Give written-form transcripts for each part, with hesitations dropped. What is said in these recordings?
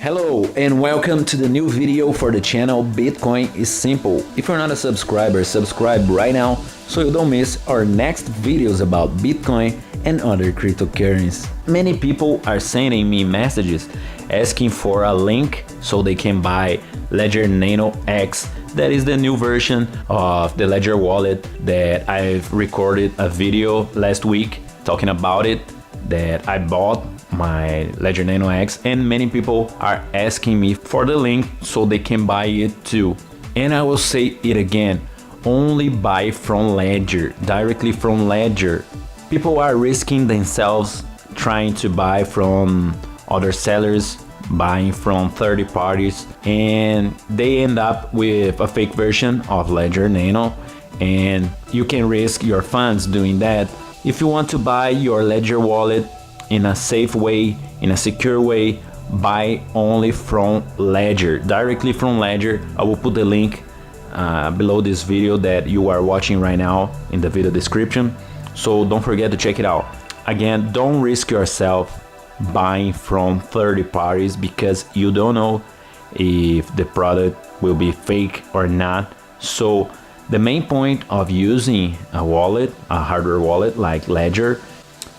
Hello and welcome to the new video for the channel Bitcoin is Simple. If you're not a subscriber, subscribe right now so you don't miss our next videos about Bitcoin and other cryptocurrencies. Many people are sending me messages asking for a link so they can buy Ledger Nano X. That is the new version of the Ledger wallet that I've recorded a video last week talking about it, that I bought my Ledger Nano X, and many people are asking me for the link so they can buy it too. And I will say it again, only buy from Ledger, directly from Ledger. People are risking themselves trying to buy from other sellers, buying from third parties, and they end up with a fake version of Ledger Nano, and you can risk your funds doing that. If you want to buy your Ledger wallet in a safe way, in a secure way, buy only from Ledger, directly from Ledger. I will put the link below this video that you are watching right now in the video description, so don't forget to check it out. Again, don't risk yourself buying from third parties because you don't know if the product will be fake or not. So the main point of using a wallet, a hardware wallet like Ledger,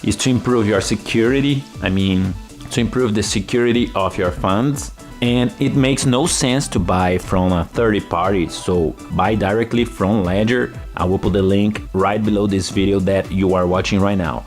is to improve your security. To improve the security of your funds. And it makes no sense to buy from a third party, so buy directly from Ledger. I will put the link right below this video that you are watching right now.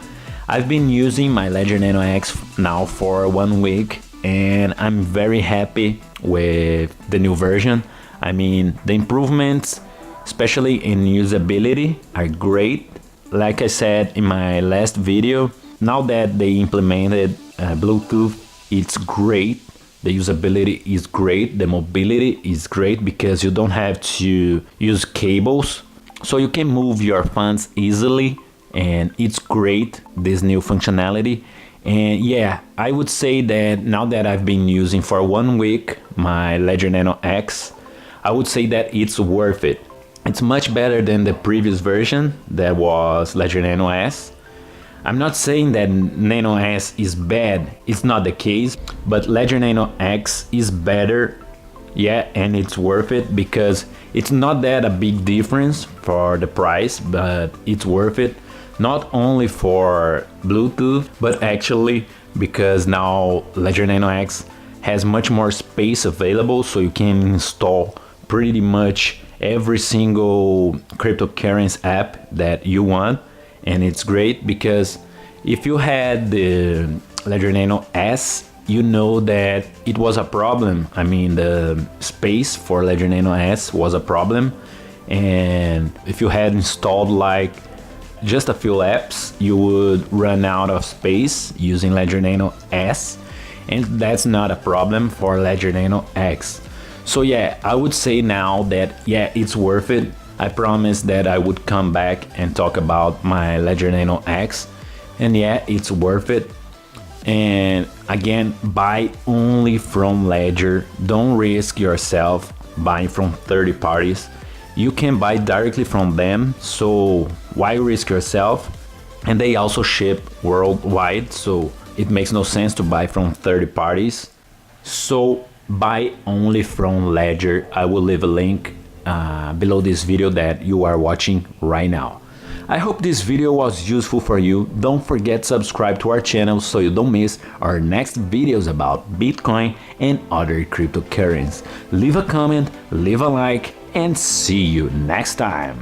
I've been using my Ledger Nano X now for 1 week and I'm very happy with the new version. The improvements, especially in usability, are great. Like I said in my last video, now that they implemented Bluetooth, it's great. The usability is great, the mobility is great because you don't have to use cables, so you can move your funds easily, and it's great, this new functionality. And yeah, I would say that now that I've been using for 1 week my Ledger Nano X, I would say that it's worth it. It's much better than the previous version that was Ledger Nano S. I'm not saying that Nano S is bad, it's not the case, but Ledger Nano X is better, yeah, and it's worth it because it's not that a big difference for the price, but it's worth it, not only for Bluetooth, but actually because now Ledger Nano X has much more space available, so you can install pretty much every single cryptocurrency app that you want. And it's great because if you had the Ledger Nano S, you know that it was a problem. The space for Ledger Nano S was a problem, and if you had installed like just a few apps, you would run out of space using Ledger Nano S, and that's not a problem for Ledger Nano X. So yeah, I would say now that yeah, it's worth it. I promised that I would come back and talk about my Ledger Nano X, and yeah, it's worth it. And again, buy only from Ledger. Don't risk yourself buying from third parties. You can buy directly from them, so why risk yourself? And they also ship worldwide, so it makes no sense to buy from third parties. So buy only from Ledger. I will leave a link below this video that you are watching right now. I hope this video was useful for you. Don't forget to subscribe to our channel so you don't miss our next videos about Bitcoin and other cryptocurrencies. Leave a comment, leave a like, and see you next time.